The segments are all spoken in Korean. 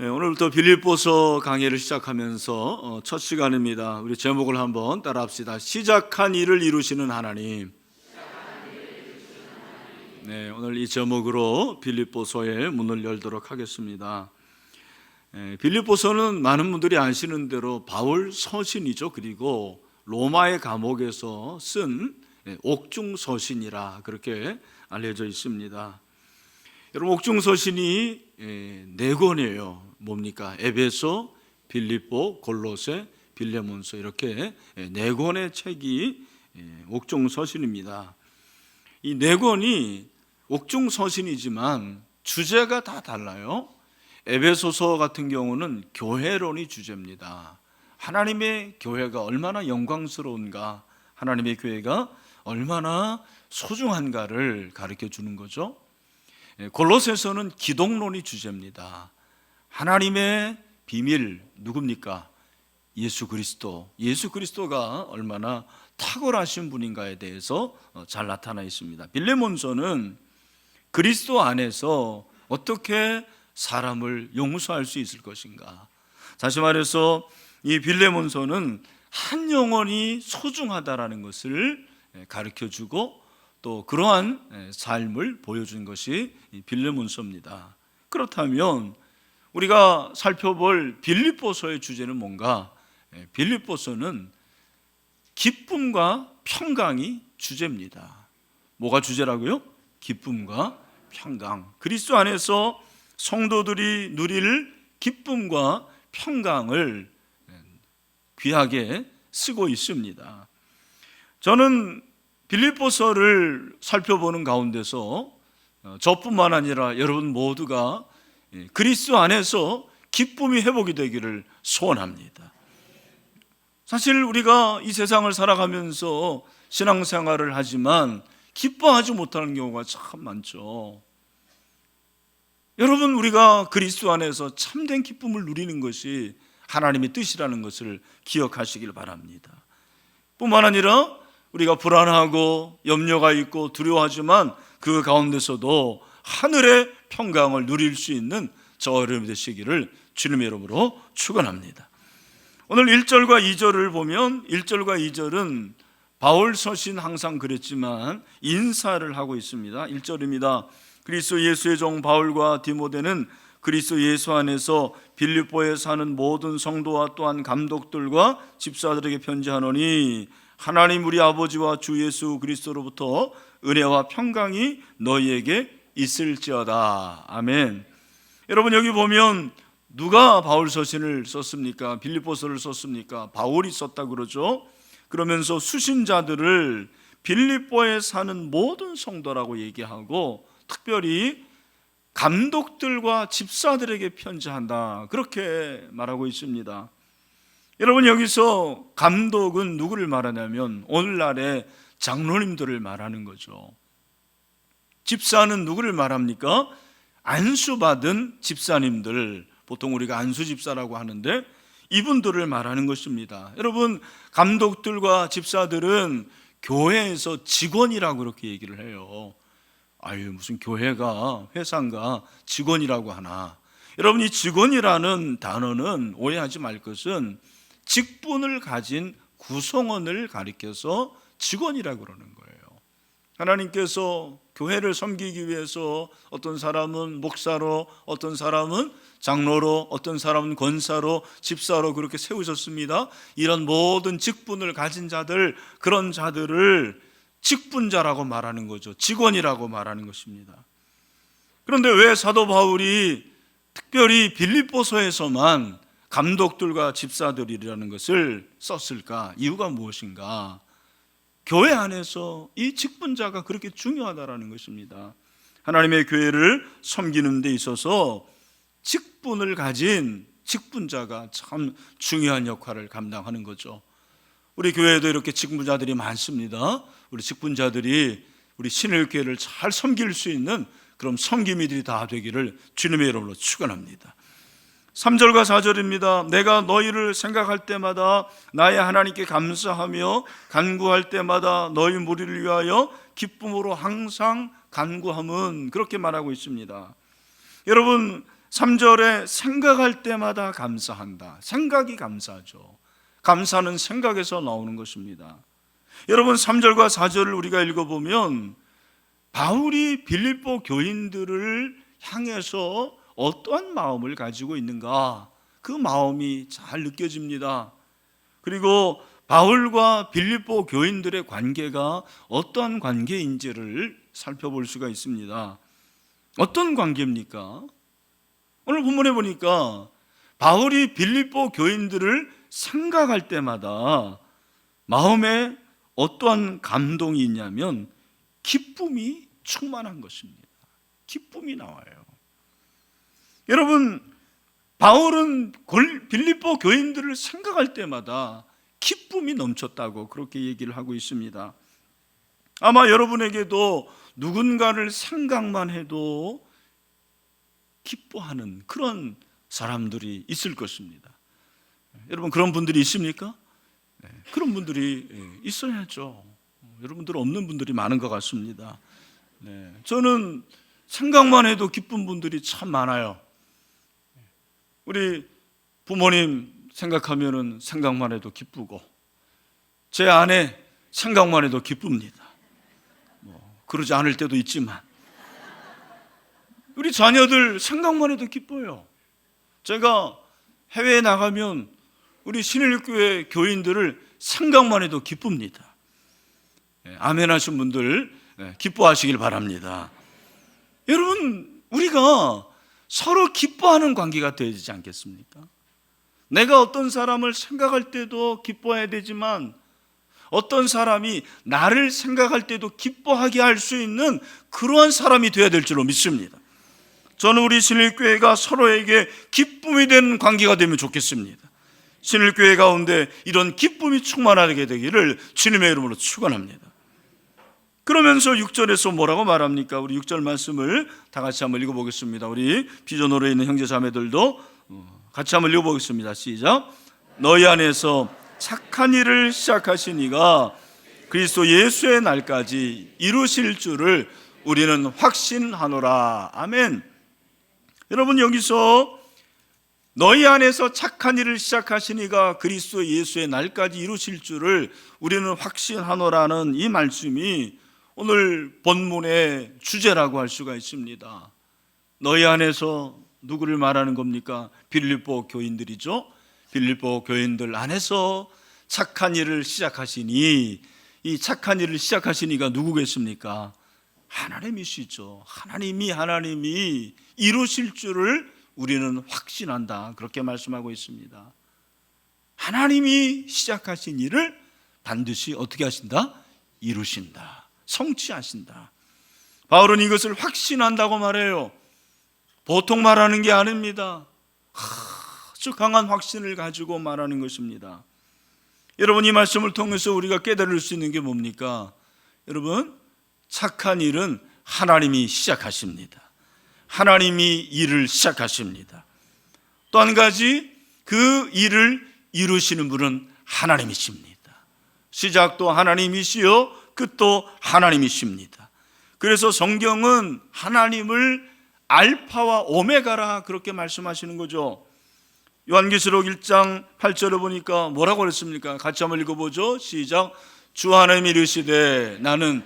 오늘부터 빌립보서 강의를 시작하면서 첫 시간입니다. 우리 제목을 한번 따라합시다. 시작한 일을 이루시는 하나님. 네, 오늘 이 제목으로 빌립보서의 문을 열도록 하겠습니다. 빌립보서는 많은 분들이 아시는 대로 바울 서신이죠. 그리고 로마의 감옥에서 쓴 옥중 서신이라 그렇게 알려져 있습니다. 여러분, 옥중 서신이 네 권이에요. 뭡니까? 에베소, 빌립보, 골로새, 빌레몬서, 이렇게 네 권의 책이 옥중 서신입니다. 이 네 권이 옥중 서신이지만 주제가 다 달라요. 에베소서 같은 경우는 교회론이 주제입니다. 하나님의 교회가 얼마나 영광스러운가, 하나님의 교회가 얼마나 소중한가를 가르쳐 주는 거죠. 골로새서는 기독론이 주제입니다. 하나님의 비밀 누굽니까? 예수 그리스도. 예수 그리스도가 얼마나 탁월하신 분인가에 대해서 잘 나타나 있습니다. 빌레몬서는 그리스도 안에서 어떻게 사람을 용서할 수 있을 것인가. 다시 말해서 이 빌레몬서는 한 영혼이 소중하다라는 것을 가르쳐주고 또 그러한 삶을 보여준 것이 빌레몬서입니다. 그렇다면 우리가 살펴볼 빌립보서의 주제는 뭔가? 빌립보서는 기쁨과 평강이 주제입니다. 뭐가 주제라고요? 기쁨과 평강. 그리스도 안에서 성도들이 누릴 기쁨과 평강을 귀하게 쓰고 있습니다. 저는 빌립보서를 살펴보는 가운데서 저뿐만 아니라 여러분 모두가 그리스도 안에서 기쁨이 회복이 되기를 소원합니다. 사실 우리가 이 세상을 살아가면서 신앙생활을 하지만 기뻐하지 못하는 경우가 참 많죠. 여러분, 우리가 그리스도 안에서 참된 기쁨을 누리는 것이 하나님의 뜻이라는 것을 기억하시길 바랍니다. 뿐만 아니라 우리가 불안하고 염려가 있고 두려워하지만 그 가운데서도 하늘의 평강을 누릴 수 있는 저와 여러분이 되시기를 주님의 이름으로 축원합니다. 오늘 1절과 2절을 보면 1절과 2절은 바울 서신 항상 그랬지만 인사를 하고 있습니다. 1절입니다. 그리스도 예수의 종 바울과 디모데는 그리스도 예수 안에서 빌립보에 사는 모든 성도와 또한 감독들과 집사들에게 편지하노니 하나님 우리 아버지와 주 예수 그리스도로부터 은혜와 평강이 너희에게 있을지어다. 아멘. 여러분, 여기 보면 누가 바울 서신을 썼습니까? 빌립보서를 썼습니까? 바울이 썼다 그러죠. 그러면서 수신자들을 빌립보에 사는 모든 성도라고 얘기하고 특별히 감독들과 집사들에게 편지한다, 그렇게 말하고 있습니다. 여러분, 여기서 감독은 누구를 말하냐면 오늘날의 장로님들을 말하는 거죠. 집사는 누구를 말합니까? 안수받은 집사님들, 보통 우리가 안수집사라고 하는데 이분들을 말하는 것입니다. 여러분, 감독들과 집사들은 교회에서 직원이라고 그렇게 얘기를 해요. 아유, 무슨 교회가 회사인가 직원이라고 하나. 여러분, 이 직원이라는 단어는 오해하지 말 것은 직분을 가진 구성원을 가리켜서 직원이라고 그러는 거예요. 하나님께서 교회를 섬기기 위해서 어떤 사람은 목사로, 어떤 사람은 장로로, 어떤 사람은 권사로, 집사로 그렇게 세우셨습니다. 이런 모든 직분을 가진 자들, 그런 자들을 직분자라고 말하는 거죠. 직원이라고 말하는 것입니다. 그런데 왜 사도 바울이 특별히 빌립보서에서만 감독들과 집사들이라는 것을 썼을까? 이유가 무엇인가? 교회 안에서 이 직분자가 그렇게 중요하다라는 것입니다. 하나님의 교회를 섬기는 데 있어서 직분을 가진 직분자가 참 중요한 역할을 감당하는 거죠. 우리 교회에도 이렇게 직분자들이 많습니다. 우리 직분자들이 우리 신일교회를 잘 섬길 수 있는 그런 섬김이들이 다 되기를 주님의 이름으로 축원합니다. 3절과 4절입니다. 내가 너희를 생각할 때마다 나의 하나님께 감사하며 간구할 때마다 너희 무리를 위하여 기쁨으로 항상 간구함은, 그렇게 말하고 있습니다. 여러분, 3절에 생각할 때마다 감사한다. 생각이 감사하죠. 감사는 생각에서 나오는 것입니다. 여러분, 3절과 4절을 우리가 읽어보면 바울이 빌립보 교인들을 향해서 어떠한 마음을 가지고 있는가, 그 마음이 잘 느껴집니다. 그리고 바울과 빌립보 교인들의 관계가 어떠한 관계인지를 살펴볼 수가 있습니다. 어떤 관계입니까? 오늘 본문에 보니까 바울이 빌립보 교인들을 생각할 때마다 마음에 어떠한 감동이 있냐면 기쁨이 충만한 것입니다. 기쁨이 나와요. 여러분, 바울은 빌립보 교인들을 생각할 때마다 기쁨이 넘쳤다고 그렇게 얘기를 하고 있습니다. 아마 여러분에게도 누군가를 생각만 해도 기뻐하는 그런 사람들이 있을 것입니다. 여러분, 그런 분들이 있습니까? 그런 분들이 있어야죠. 여러분들 없는 분들이 많은 것 같습니다. 저는 생각만 해도 기쁜 분들이 참 많아요. 우리 부모님 생각하면은 생각만 해도 기쁘고, 제 아내 생각만 해도 기쁩니다. 그러지 않을 때도 있지만 우리 자녀들 생각만 해도 기뻐요. 제가 해외에 나가면 우리 신일교회 교인들을 생각만 해도 기쁩니다. 아멘 하신 분들 기뻐하시길 바랍니다. 여러분, 우리가 서로 기뻐하는 관계가 되지 않겠습니까? 내가 어떤 사람을 생각할 때도 기뻐해야 되지만 어떤 사람이 나를 생각할 때도 기뻐하게 할 수 있는 그러한 사람이 되어야 될 줄로 믿습니다. 저는 우리 신일교회가 서로에게 기쁨이 되는 관계가 되면 좋겠습니다. 신일교회 가운데 이런 기쁨이 충만하게 되기를 주님의 이름으로 축원합니다. 그러면서 6절에서 뭐라고 말합니까? 우리 6절 말씀을 다 같이 한번 읽어보겠습니다. 우리 비전호에 있는 형제 자매들도 같이 한번 읽어보겠습니다. 시작. 너희 안에서 착한 일을 시작하신 이가 그리스도 예수의 날까지 이루실 줄을 우리는 확신하노라. 아멘. 여러분, 여기서 너희 안에서 착한 일을 시작하신 이가 그리스도 예수의 날까지 이루실 줄을 우리는 확신하노라는 이 말씀이 오늘 본문의 주제라고 할 수가 있습니다. 너희 안에서 누구를 말하는 겁니까? 빌립보 교인들이죠. 빌립보 교인들 안에서 착한 일을 시작하시니, 이 착한 일을 시작하신 이가 누구겠습니까? 하나님이시죠. 하나님이 이루실 줄을 우리는 확신한다, 그렇게 말씀하고 있습니다. 하나님이 시작하신 일을 반드시 어떻게 하신다? 이루신다, 성취하신다. 바울은 이것을 확신한다고 말해요. 보통 말하는 게 아닙니다. 아주 강한 확신을 가지고 말하는 것입니다. 여러분, 이 말씀을 통해서 우리가 깨달을 수 있는 게 뭡니까? 여러분, 착한 일은 하나님이 시작하십니다. 하나님이 일을 시작하십니다. 또 한 가지, 그 일을 이루시는 분은 하나님이십니다. 시작도 하나님이시요 끝도 하나님이십니다. 그래서 성경은 하나님을 알파와 오메가라 그렇게 말씀하시는 거죠. 요한계시록 1장 8절에 보니까 뭐라고 그랬습니까? 같이 한번 읽어보죠. 시작. 주 하나님이 이르시되 나는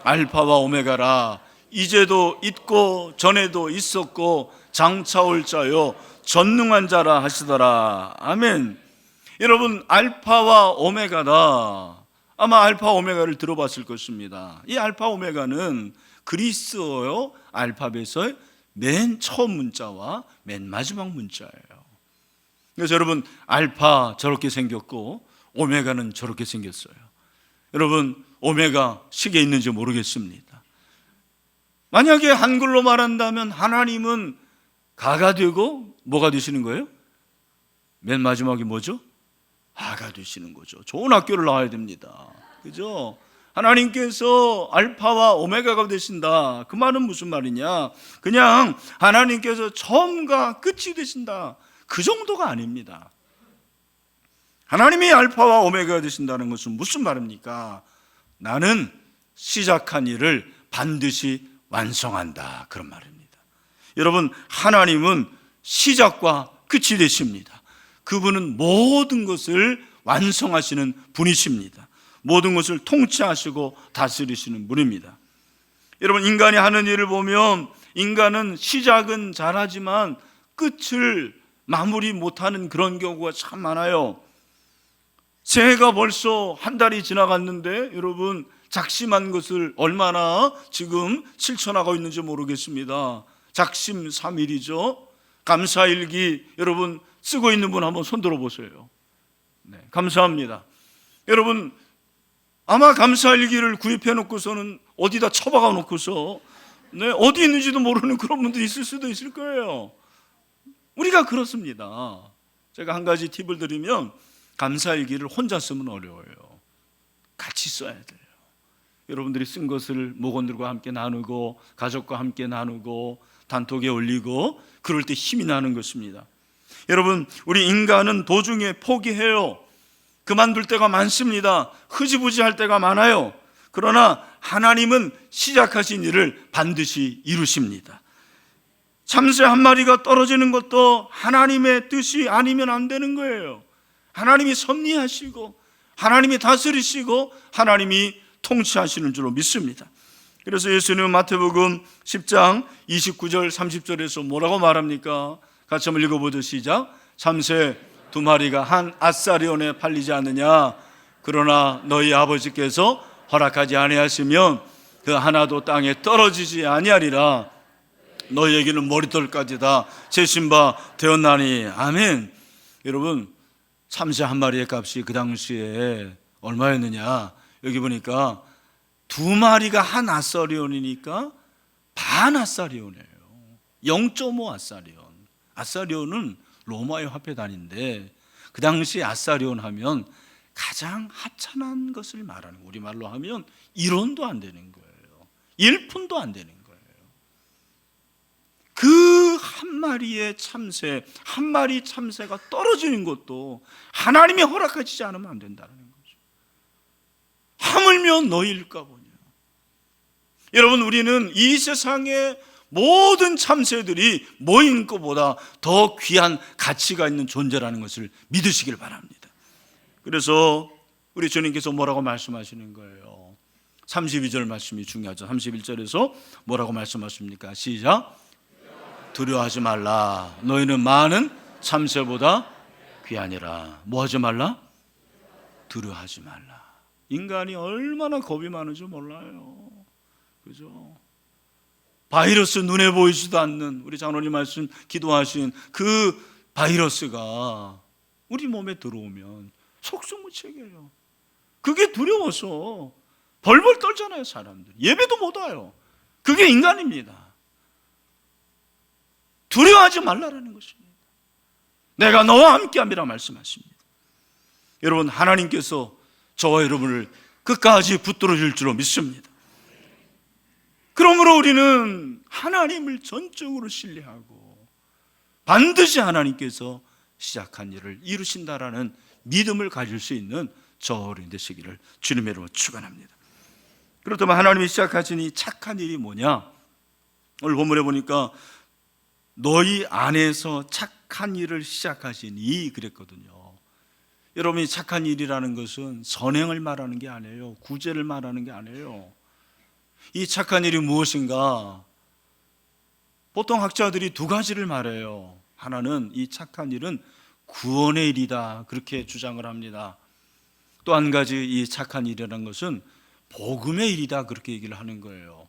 알파와 오메가라, 이제도 있고 전에도 있었고 장차 올 자요 전능한 자라 하시더라. 아멘. 여러분, 알파와 오메가다. 아마 알파 오메가를 들어봤을 것입니다. 이 알파 오메가는 그리스어요 알파벳의 맨 처음 문자와 맨 마지막 문자예요. 그래서 여러분, 알파 저렇게 생겼고 오메가는 저렇게 생겼어요. 여러분, 오메가 식에 있는지 모르겠습니다. 만약에 한글로 말한다면 하나님은 가가 되고 뭐가 되시는 거예요? 맨 마지막이 뭐죠? 아가 되시는 거죠. 좋은 학교를 나와야 됩니다. 그죠? 하나님께서 알파와 오메가가 되신다. 그 말은 무슨 말이냐? 그냥 하나님께서 처음과 끝이 되신다, 그 정도가 아닙니다. 하나님이 알파와 오메가가 되신다는 것은 무슨 말입니까? 나는 시작한 일을 반드시 완성한다, 그런 말입니다. 여러분, 하나님은 시작과 끝이 되십니다. 그분은 모든 것을 완성하시는 분이십니다. 모든 것을 통치하시고 다스리시는 분입니다. 여러분, 인간이 하는 일을 보면 인간은 시작은 잘하지만 끝을 마무리 못하는 그런 경우가 참 많아요. 새해가 벌써 한 달이 지나갔는데 여러분, 작심한 것을 얼마나 지금 실천하고 있는지 모르겠습니다. 작심 3일이죠. 감사일기 여러분 쓰고 있는 분 한번 손 들어보세요. 네, 감사합니다. 여러분, 아마 감사일기를 구입해 놓고서는 어디다 처박아 놓고서 어디 있는지도 모르는 그런 분도 있을 수도 있을 거예요. 우리가 그렇습니다. 제가 한 가지 팁을 드리면, 감사일기를 혼자 쓰면 어려워요. 같이 써야 돼요. 여러분들이 쓴 것을 목원들과 함께 나누고 가족과 함께 나누고 단톡에 올리고 그럴 때 힘이 나는 것입니다. 여러분, 우리 인간은 도중에 포기해요. 그만둘 때가 많습니다. 흐지부지할 때가 많아요. 그러나 하나님은 시작하신 일을 반드시 이루십니다. 참새 한 마리가 떨어지는 것도 하나님의 뜻이 아니면 안 되는 거예요. 하나님이 섭리하시고 하나님이 다스리시고 하나님이 통치하시는 줄로 믿습니다. 그래서 예수님은 마태복음 10장 29절 30절에서 뭐라고 말합니까? 같이 한번 읽어보죠. 시작. 참새 두 마리가 한 아사리온에 팔리지 않느냐? 그러나 너희 아버지께서 허락하지 아니하시면 그 하나도 땅에 떨어지지 아니하리라. 너희에게는 머리털까지 다 재신 바 되었나니. 아멘. 여러분, 참새 한 마리의 값이 그 당시에 얼마였느냐? 여기 보니까 두 마리가 한 아사리온이니까 반 아사리온이에요. 0.5 아사리온. 아사리온은 로마의 화폐 단위인데 그 당시 아사리온 하면 가장 하찮은 것을 말하는, 우리말로 하면 1원도 안 되는 거예요. 1푼도 안 되는 거예요. 그 한 마리의 참새, 한 마리 참새가 떨어지는 것도 하나님이 허락하지 않으면 안 된다는 거죠. 하물며 너희일까 보냐. 여러분, 우리는 이 세상의 모든 참새들이 모인 것보다 더 귀한 가치가 있는 존재라는 것을 믿으시길 바랍니다. 그래서 우리 주님께서 뭐라고 말씀하시는 거예요? 32절 말씀이 중요하죠. 31절에서 뭐라고 말씀하십니까? 시작. 두려워하지 말라. 너희는 많은 참새보다 귀하니라. 뭐 하지 말라? 두려워하지 말라. 인간이 얼마나 겁이 많은지 몰라요. 그죠? 바이러스, 눈에 보이지도 않는, 우리 장로님 말씀 기도하신 그 바이러스가 우리 몸에 들어오면 속수무책이에요. 그게 두려워서 벌벌 떨잖아요. 사람들 예배도 못 와요. 그게 인간입니다. 두려워하지 말라라는 것입니다. 내가 너와 함께함이라 말씀하십니다. 여러분, 하나님께서 저와 여러분을 끝까지 붙들어 줄 줄로 믿습니다. 그러므로 우리는 하나님을 전적으로 신뢰하고 반드시 하나님께서 시작한 일을 이루신다라는 믿음을 가질 수 있는 저어른 되시기를 주님의 이름으로 축원합니다. 그렇다면 하나님이 시작하신 이 착한 일이 뭐냐? 오늘 본문에 보니까 너희 안에서 착한 일을 시작하시니 그랬거든요. 여러분이 착한 일이라는 것은 선행을 말하는 게 아니에요. 구제를 말하는 게 아니에요. 이 착한 일이 무엇인가? 보통 학자들이 두 가지를 말해요. 하나는 이 착한 일은 구원의 일이다, 그렇게 주장을 합니다. 또 한 가지, 이 착한 일이라는 것은 복음의 일이다, 그렇게 얘기를 하는 거예요.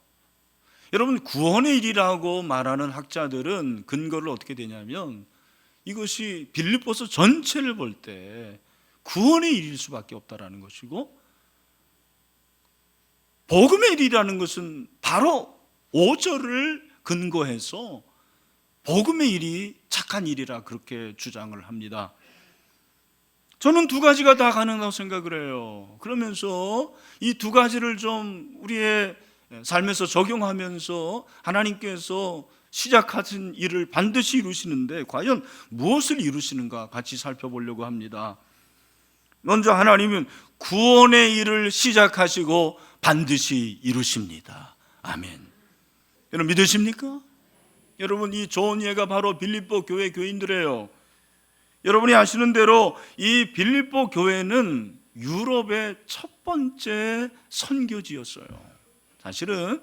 여러분, 구원의 일이라고 말하는 학자들은 근거를 어떻게 되냐면, 이것이 빌립보서 전체를 볼 때 구원의 일일 수밖에 없다라는 것이고, 복음의 일이라는 것은 바로 5절을 근거해서 복음의 일이 착한 일이라 그렇게 주장을 합니다. 저는 두 가지가 다 가능하다고 생각을 해요. 그러면서 이 두 가지를 좀 우리의 삶에서 적용하면서 하나님께서 시작하신 일을 반드시 이루시는데 과연 무엇을 이루시는가 같이 살펴보려고 합니다. 먼저 하나님은 구원의 일을 시작하시고 반드시 이루십니다. 아멘. 여러분 믿으십니까? 여러분, 이 좋은 예가 바로 빌립보 교회 교인들이에요. 여러분이 아시는 대로 이 빌립보 교회는 유럽의 첫 번째 선교지였어요. 사실은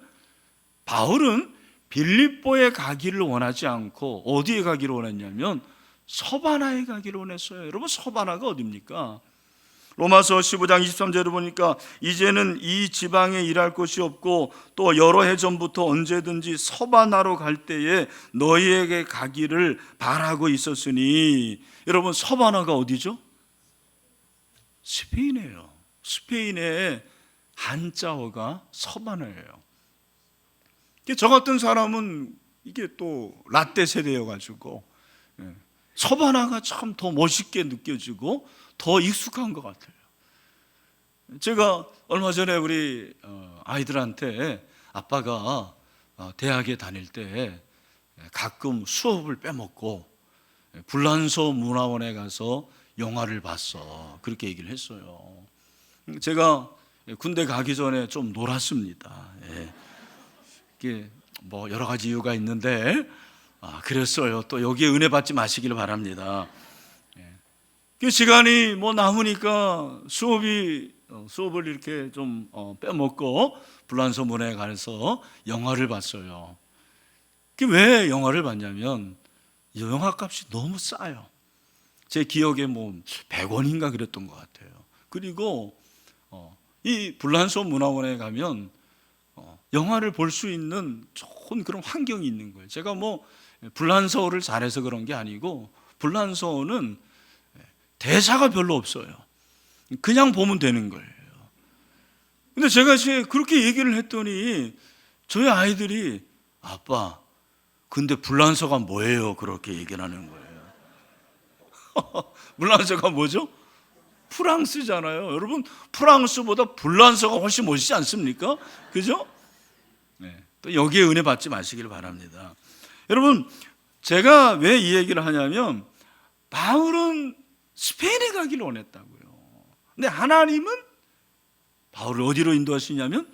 바울은 빌립보에 가기를 원하지 않고 어디에 가기를 원했냐면 서바나에 가기를 원했어요. 여러분, 서바나가 어디입니까? 로마서 15장 23절을 보니까 이제는 이 지방에 일할 곳이 없고 또 여러 해 전부터 언제든지 서바나로 갈 때에 너희에게 가기를 바라고 있었으니, 여러분, 서바나가 어디죠? 스페인이에요. 스페인의 한자어가 서바나예요. 저 같은 사람은 이게 또 라떼 세대여가지고 서바나가 참 더 멋있게 느껴지고 더 익숙한 것 같아요. 제가 얼마 전에 우리 아이들한테 아빠가 대학에 다닐 때 가끔 수업을 빼먹고 불란서 문화원에 가서 영화를 봤어, 그렇게 얘기를 했어요. 제가 군대 가기 전에 좀 놀았습니다. 이게 뭐 여러 가지 이유가 있는데 그랬어요. 또 여기에 은혜 받지 마시길 바랍니다. 그 시간이 뭐 남으니까 수업을 이렇게 좀 빼먹고 불란서 문화에 가서 영화를 봤어요. 왜 영화를 봤냐면 영화 값이 너무 싸요. 제 기억에 뭐 100원인가 그랬던 것 같아요. 그리고 이 불란서 문화원에 가면 영화를 볼 수 있는 좋은 그런 환경이 있는 거예요. 제가 뭐 불란서어를 잘해서 그런 게 아니고, 불란서어는 대사가 별로 없어요. 그냥 보면 되는 거예요. 근데 제가 그렇게 얘기를 했더니 저희 아이들이 아빠, 근데 불란서가 뭐예요? 그렇게 얘기를 하는 거예요. 불란서가 뭐죠? 프랑스잖아요. 여러분, 프랑스보다 불란서가 훨씬 멋있지 않습니까? 그죠? 또 여기에 은혜 받지 마시길 바랍니다. 여러분, 제가 왜 이 얘기를 하냐면 바울은 스페인에 가기를 원했다고요. 근데 하나님은 바울을 어디로 인도하시냐면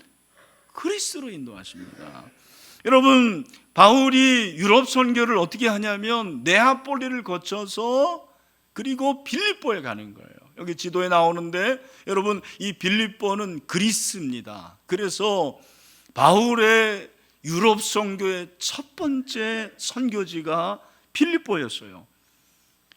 그리스로 인도하십니다. 여러분, 바울이 유럽 선교를 어떻게 하냐면 네아폴리를 거쳐서 그리고 빌립보에 가는 거예요. 여기 지도에 나오는데 여러분, 이 빌립보는 그리스입니다. 그래서 바울의 유럽 선교의 첫 번째 선교지가 빌립보였어요.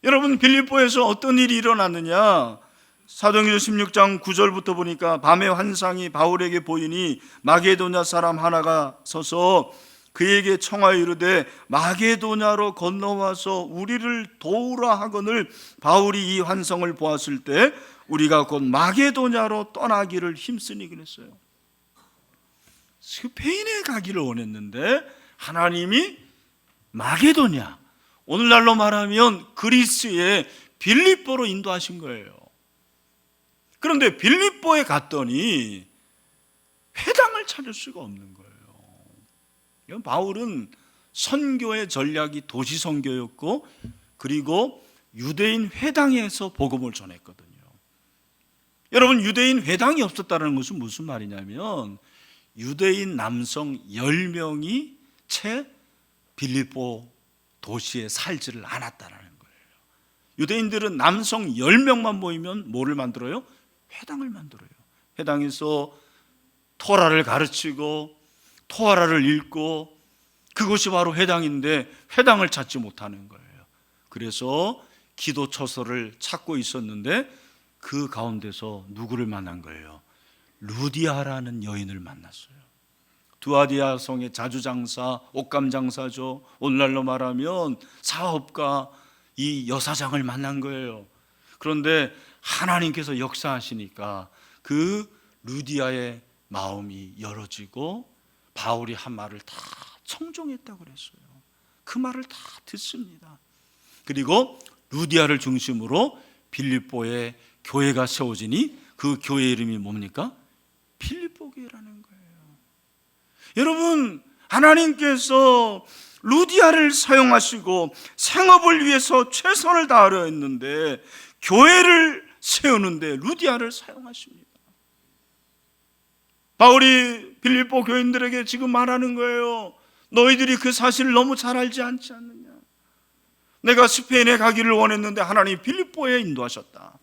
여러분, 빌립보에서 어떤 일이 일어났느냐? 사도행전 16장 9절부터 보니까 밤의 환상이 바울에게 보이니 마게도냐 사람 하나가 서서 그에게 청하여 이르되 마게도냐로 건너와서 우리를 도우라 하거늘 바울이 이 환상을 보았을 때 우리가 곧 마게도냐로 떠나기를 힘쓰니 그랬어요. 스페인에 가기를 원했는데 하나님이 마게도냐, 오늘날로 말하면 그리스의 빌립보로 인도하신 거예요. 그런데 빌립보에 갔더니 회당을 찾을 수가 없는 거예요. 바울은 선교의 전략이 도시 선교였고 그리고 유대인 회당에서 복음을 전했거든요. 여러분, 유대인 회당이 없었다는 것은 무슨 말이냐면 유대인 남성 10명이 채 빌립보 도시에 살지를 않았다는 거예요. 유대인들은 남성 10명만 모이면 뭐를 만들어요? 회당을 만들어요. 회당에서 토라를 가르치고 토라를 읽고, 그것이 바로 회당인데 회당을 찾지 못하는 거예요. 그래서 기도 처소를 찾고 있었는데 그 가운데서 누구를 만난 거예요? 루디아라는 여인을 만났어요. 두아디아 성의 자주장사, 옷감장사죠. 오늘날로 말하면 사업가, 이 여사장을 만난 거예요. 그런데 하나님께서 역사하시니까 그 루디아의 마음이 열어지고 바울이 한 말을 다 청종했다고 그랬어요. 그 말을 다 듣습니다. 그리고 루디아를 중심으로 빌립보에 교회가 세워지니 그 교회 이름이 뭡니까? 빌립보 교회라는 거예요. 여러분, 하나님께서 루디아를 사용하시고 생업을 위해서 최선을 다하려 했는데 교회를 세우는데 루디아를 사용하십니다. 바울이 빌립보 교인들에게 지금 말하는 거예요. 너희들이 그 사실을 너무 잘 알지 않지 않느냐? 내가 스페인에 가기를 원했는데 하나님이 빌립보에 인도하셨다.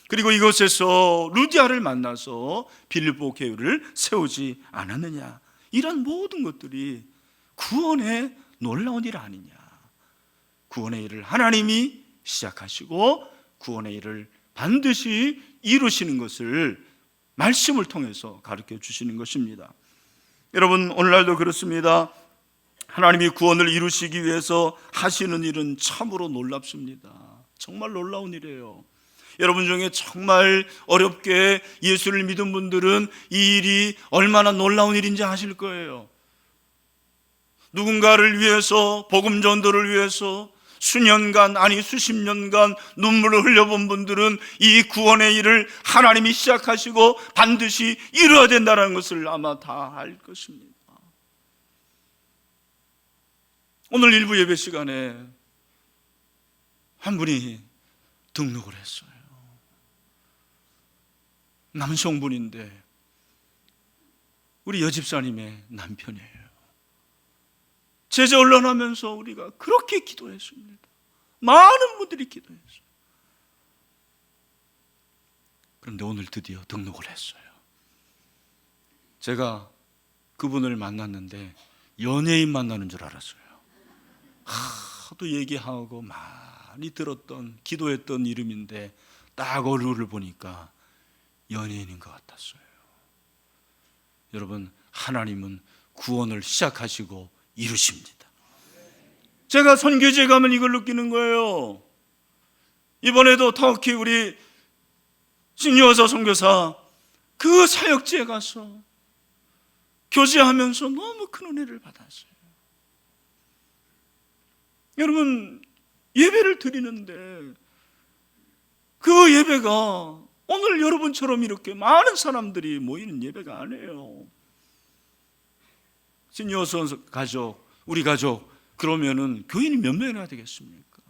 그리고 이곳에서 루디아를 만나서 빌립보 교회를 세우지 않았느냐? 이런 모든 것들이 구원의 놀라운 일 아니냐? 구원의 일을 하나님이 시작하시고 구원의 일을 반드시 이루시는 것을 말씀을 통해서 가르쳐 주시는 것입니다. 여러분, 오늘날도 그렇습니다. 하나님이 구원을 이루시기 위해서 하시는 일은 참으로 놀랍습니다. 정말 놀라운 일이에요. 여러분 중에 정말 어렵게 예수를 믿은 분들은 이 일이 얼마나 놀라운 일인지 아실 거예요. 누군가를 위해서, 복음 전도를 위해서 수년간, 아니 수십 년간 눈물을 흘려본 분들은 이 구원의 일을 하나님이 시작하시고 반드시 이루어야 된다는 것을 아마 다 알 것입니다. 오늘 일부 예배 시간에 한 분이 등록을 했어요. 남성분인데 우리 여집사님의 남편이에요. 제재 언론하면서 우리가 그렇게 기도했습니다. 많은 분들이 기도했어요. 그런데 오늘 드디어 등록을 했어요. 제가 그분을 만났는데 연예인 만나는 줄 알았어요. 하도 얘기하고 많이 들었던, 기도했던 이름인데 딱 얼굴을 보니까 연예인인 것 같았어요. 여러분, 하나님은 구원을 시작하시고 이루십니다. 제가 선교지에 가면 이걸 느끼는 거예요. 이번에도 터키 우리 신유어서 선교사 그 사역지에 가서 교제하면서 너무 큰 은혜를 받았어요. 여러분, 예배를 드리는데 그 예배가 오늘 여러분처럼 이렇게 많은 사람들이 모이는 예배가 아니에요. 신유어서 가족, 우리 가족, 그러면은 교인이 몇 명이나 되겠습니까?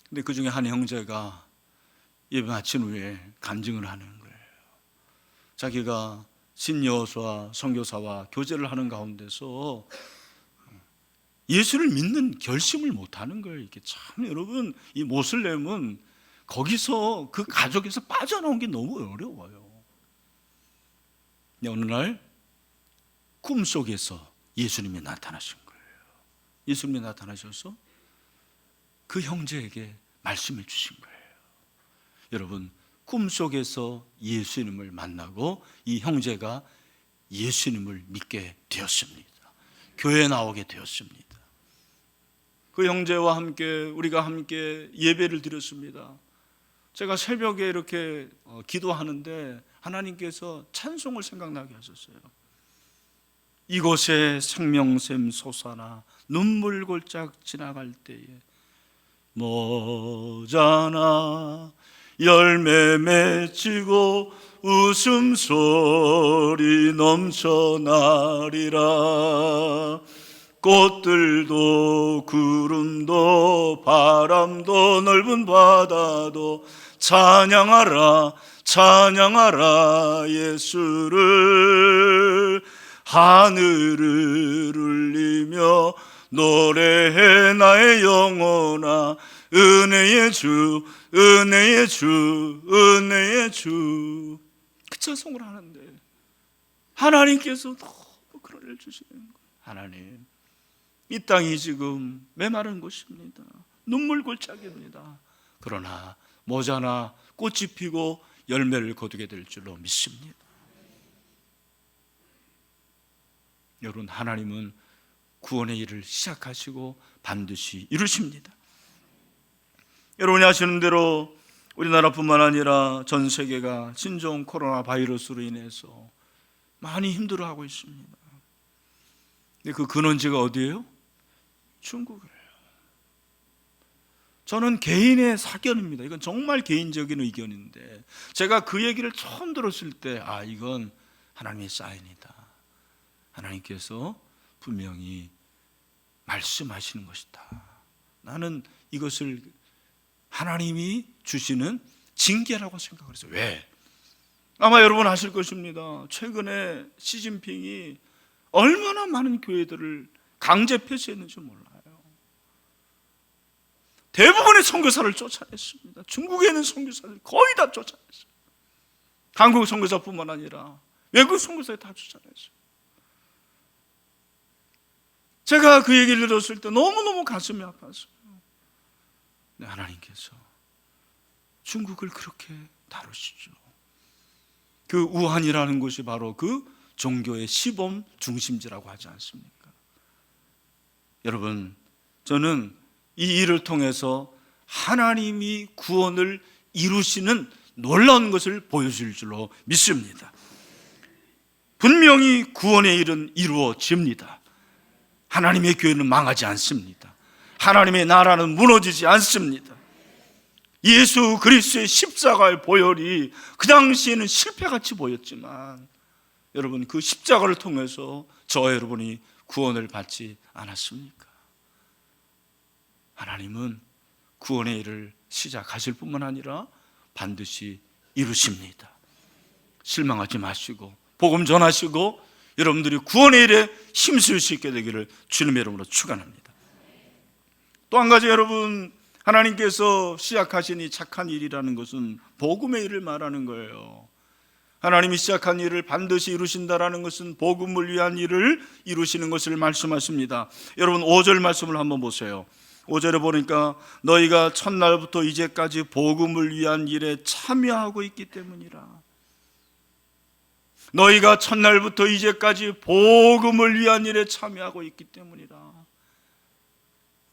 근데 그 중에 한 형제가 예배 마친 후에 간증을 하는 거예요. 자기가 신여호수아 선교사와 교제를 하는 가운데서 예수를 믿는 결심을 못하는 거예요. 이게 참, 여러분, 이 모슬렘은 거기서 그 가족에서 빠져나온 게 너무 어려워요. 어느 날 꿈속에서 예수님이 나타나신 거예요. 예수님이 나타나셔서 그 형제에게 말씀해 주신 거예요. 여러분, 꿈속에서 예수님을 만나고 이 형제가 예수님을 믿게 되었습니다. 교회에 나오게 되었습니다. 그 형제와 함께 우리가 함께 예배를 드렸습니다. 제가 새벽에 이렇게 기도하는데 하나님께서 찬송을 생각나게 하셨어요. 이곳에 생명샘 솟아나 눈물 골짝 지나갈 때에 모자나 열매 맺히고 웃음소리 넘쳐나리라. 꽃들도 구름도 바람도 넓은 바다도 찬양하라 찬양하라 예수를. 하늘을 울리며 노래해 나의 영혼아 은혜의 주 은혜의 주 은혜의 주. 그 찬송을 하는데 하나님께서 너무 그런 일을 주시는 거예요. 하나님, 이 땅이 지금 메마른 곳입니다. 눈물 골짜기입니다. 그러나 모자나 꽃이 피고 열매를 거두게 될 줄로 믿습니다. 여러분, 하나님은 구원의 일을 시작하시고 반드시 이루십니다. 여러분이 아시는 대로 우리나라뿐만 아니라 전 세계가 신종 코로나 바이러스로 인해서 많이 힘들어하고 있습니다. 근데 그 근원지가 어디예요? 중국이에요. 저는 개인의 사견입니다. 이건 정말 개인적인 의견인데 제가 그 얘기를 처음 들었을 때 이건 하나님의 사인이다. 하나님께서 분명히 말씀하시는 것이다. 나는 이것을 하나님이 주시는 징계라고 생각을 했어요. 왜? 아마 여러분 아실 것입니다. 최근에 시진핑이 얼마나 많은 교회들을 강제 폐쇄했는지 몰라요. 대부분의 선교사를 쫓아냈습니다. 중국에 있는 선교사들 거의 다 쫓아냈어요. 한국 선교사뿐만 아니라 외국 선교사에 다 쫓아냈어요. 제가 그 얘기를 들었을 때 너무너무 가슴이 아팠어요. 하나님께서 중국을 그렇게 다루시죠. 그 우한이라는 곳이 바로 그 종교의 시범 중심지라고 하지 않습니까? 여러분, 저는 이 일을 통해서 하나님이 구원을 이루시는 놀라운 것을 보여줄 줄로 믿습니다. 분명히 구원의 일은 이루어집니다. 하나님의 교회는 망하지 않습니다. 하나님의 나라는 무너지지 않습니다. 예수 그리스도의 십자가의 보혈이 그 당시에는 실패같이 보였지만 여러분, 그 십자가를 통해서 저와 여러분이 구원을 받지 않았습니까? 하나님은 구원의 일을 시작하실 뿐만 아니라 반드시 이루십니다. 실망하지 마시고 복음 전하시고 여러분들이 구원의 일에 힘쓸 수 있게 되기를 주님의 이름으로 축원합니다. 또 한 가지, 여러분, 하나님께서 시작하신 이 착한 일이라는 것은 복음의 일을 말하는 거예요. 하나님이 시작한 일을 반드시 이루신다라는 것은 복음을 위한 일을 이루시는 것을 말씀하십니다. 여러분, 5절 말씀을 한번 보세요. 5절에 보니까 너희가 첫날부터 이제까지 복음을 위한 일에 참여하고 있기 때문이라. 너희가 첫날부터 이제까지 복음을 위한 일에 참여하고 있기 때문이라.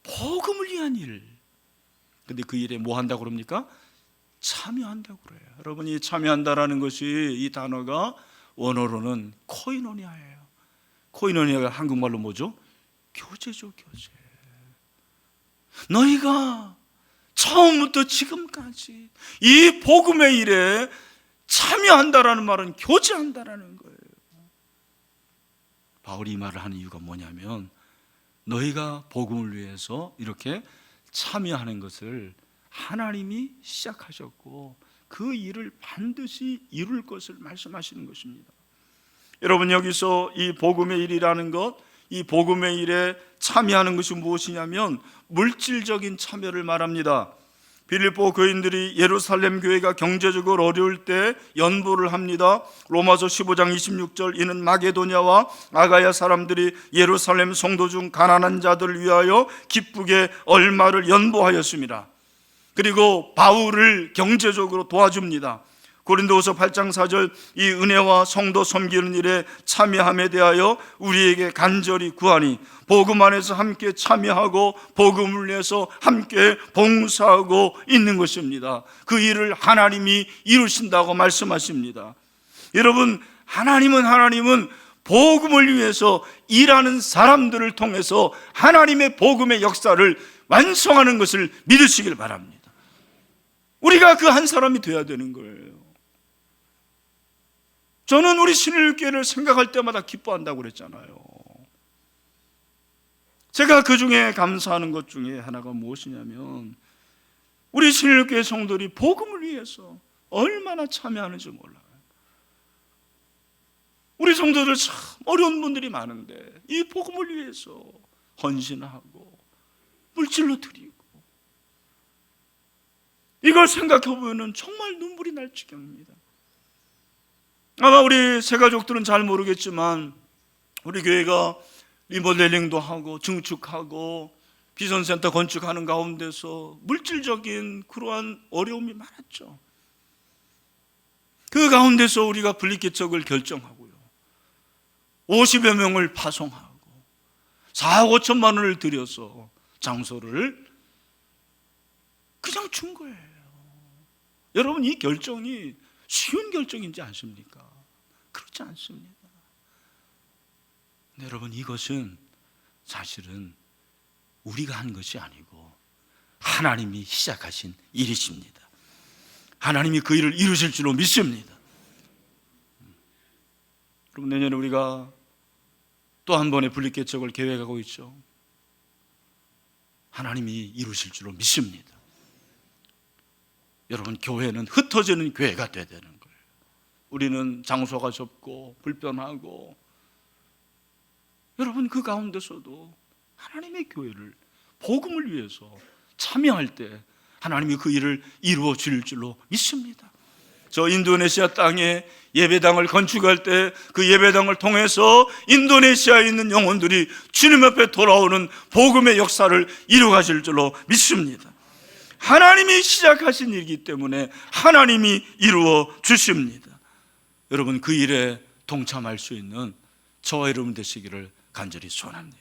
복음을 위한 일. 근데 그 일에 뭐 한다고 그럽니까? 참여한다고 그래요. 여러분이 참여한다라는 것이, 이 단어가 원어로는 코이노니아예요. 코이노니아가 한국말로 뭐죠? 교제죠, 교제. 너희가 처음부터 지금까지 이 복음의 일에 참여한다라는 말은 교제한다라는 거예요. 바울이 이 말을 하는 이유가 뭐냐면, 너희가 복음을 위해서 이렇게 참여하는 것을 하나님이 시작하셨고 그 일을 반드시 이룰 것을 말씀하시는 것입니다. 여러분, 여기서 이 복음의 일이라는 것, 이 복음의 일에 참여하는 것이 무엇이냐면 물질적인 참여를 말합니다. 빌립보 교인들이 예루살렘 교회가 경제적으로 어려울 때 연보를 합니다. 로마서 15장 26절, 이는 마게도냐와 아가야 사람들이 예루살렘 성도 중 가난한 자들을 위하여 기쁘게 얼마를 연보하였습니다. 그리고 바울을 경제적으로 도와줍니다. 고린도후서 8장 4절, 이 은혜와 성도 섬기는 일에 참여함에 대하여 우리에게 간절히 구하니, 복음 안에서 함께 참여하고 복음을 위해서 함께 봉사하고 있는 것입니다. 그 일을 하나님이 이루신다고 말씀하십니다. 여러분, 하나님은 복음을 위해서 일하는 사람들을 통해서 하나님의 복음의 역사를 완성하는 것을 믿으시길 바랍니다. 우리가 그 한 사람이 되어야 되는 거예요. 저는 우리 신일교회를 생각할 때마다 기뻐한다고 그랬잖아요. 제가 그 중에 감사하는 것 중에 하나가 무엇이냐면, 우리 신일교회 성도들이 복음을 위해서 얼마나 참여하는지 몰라요. 우리 성도들 참 어려운 분들이 많은데 이 복음을 위해서 헌신하고 물질로 드리고, 이걸 생각해보면 정말 눈물이 날 지경입니다. 아마 우리 새가족들은 잘 모르겠지만 우리 교회가 리모델링도 하고 증축하고 비전센터 건축하는 가운데서 물질적인 그러한 어려움이 많았죠. 그 가운데서 우리가 분리개척을 결정하고요, 50여 명을 파송하고 4억 5천만 원을 들여서 장소를 그냥 준 거예요. 여러분, 이 결정이 쉬운 결정인지 아십니까? 그렇지 않습니다. 근데 여러분, 이것은 사실은 우리가 한 것이 아니고 하나님이 시작하신 일이십니다. 하나님이 그 일을 이루실 줄로 믿습니다. 그럼 내년에 우리가 또 한 번의 분리개척을 계획하고 있죠. 하나님이 이루실 줄로 믿습니다. 여러분, 교회는 흩어지는 교회가 돼야 되는 거예요. 우리는 장소가 좁고 불편하고 여러분, 그 가운데서도 하나님의 교회를 복음을 위해서 참여할 때 하나님이 그 일을 이루어 주실 줄로 믿습니다. 저 인도네시아 땅에 예배당을 건축할 때 그 예배당을 통해서 인도네시아에 있는 영혼들이 주님 앞에 돌아오는 복음의 역사를 이루어가실 줄로 믿습니다. 하나님이 시작하신 일이기 때문에 하나님이 이루어 주십니다. 여러분, 그 일에 동참할 수 있는 저와 여러분 되시기를 간절히 소원합니다.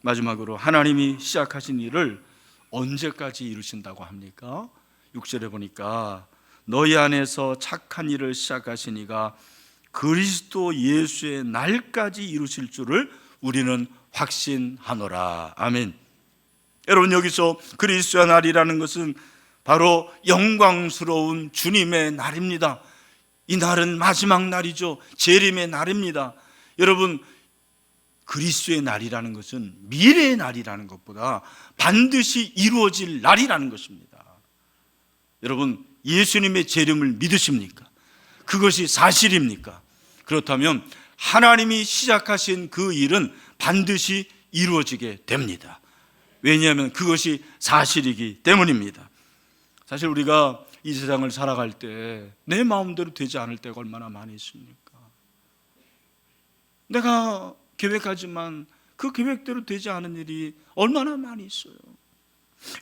마지막으로 하나님이 시작하신 일을 언제까지 이루신다고 합니까? 6절에 보니까 너희 안에서 착한 일을 시작하신 이가 그리스도 예수의 날까지 이루실 줄을 우리는 확신하노라. 아멘. 여러분, 여기서 그리스도의 날이라는 것은 바로 영광스러운 주님의 날입니다. 이 날은 마지막 날이죠. 재림의 날입니다. 여러분, 그리스도의 날이라는 것은 미래의 날이라는 것보다 반드시 이루어질 날이라는 것입니다. 여러분, 예수님의 재림을 믿으십니까? 그것이 사실입니까? 그렇다면 하나님이 시작하신 그 일은 반드시 이루어지게 됩니다. 왜냐하면 그것이 사실이기 때문입니다. 사실 우리가 이 세상을 살아갈 때 내 마음대로 되지 않을 때가 얼마나 많이 있습니까? 내가 계획하지만 그 계획대로 되지 않은 일이 얼마나 많이 있어요.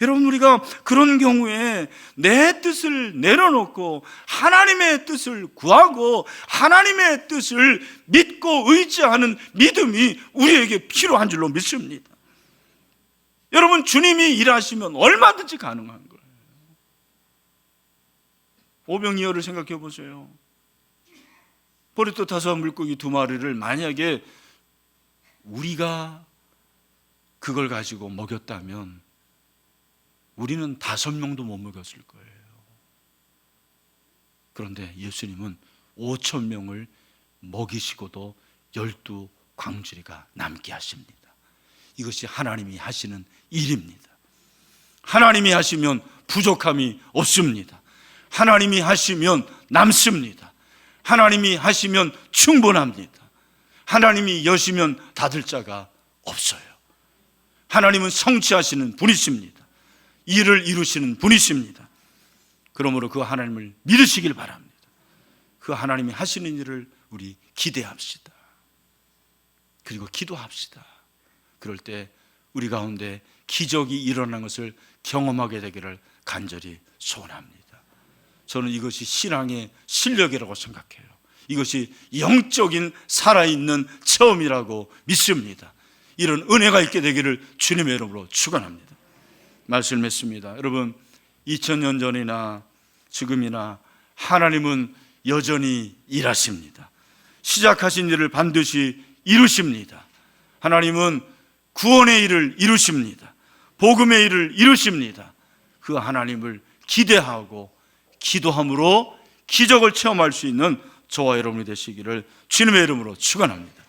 여러분, 우리가 그런 경우에 내 뜻을 내려놓고 하나님의 뜻을 구하고 하나님의 뜻을 믿고 의지하는 믿음이 우리에게 필요한 줄로 믿습니다. 여러분, 주님이 일하시면 얼마든지 가능한 거예요. 오병이어를 생각해 보세요. 보리토 물고기 2마리를 만약에 우리가 그걸 가지고 먹였다면 우리는 5명도 못 먹였을 거예요. 그런데 예수님은 5,000명을 먹이시고도 12광주리가 남게 하십니다. 이것이 하나님이 하시는 일입니다. 하나님이 하시면 부족함이 없습니다. 하나님이 하시면 남습니다. 하나님이 하시면 충분합니다. 하나님이 여시면 닫을 자가 없어요. 하나님은 성취하시는 분이십니다. 일을 이루시는 분이십니다. 그러므로 그 하나님을 믿으시길 바랍니다. 그 하나님이 하시는 일을 우리 기대합시다. 그리고 기도합시다. 그럴 때 우리 가운데 기적이 일어나는 것을 경험하게 되기를 간절히 소원합니다. 저는 이것이 신앙의 실력이라고 생각해요. 이것이 영적인 살아있는 체험이라고 믿습니다. 이런 은혜가 있게 되기를 주님의 이름으로 축원합니다. 말씀을 맺습니다. 여러분, 2000년 전이나 지금이나 하나님은 여전히 일하십니다. 시작하신 일을 반드시 이루십니다. 하나님은 구원의 일을 이루십니다. 복음의 일을 이루십니다. 그 하나님을 기대하고 기도함으로 기적을 체험할 수 있는 저와 여러분이 되시기를 주님의 이름으로 축원합니다.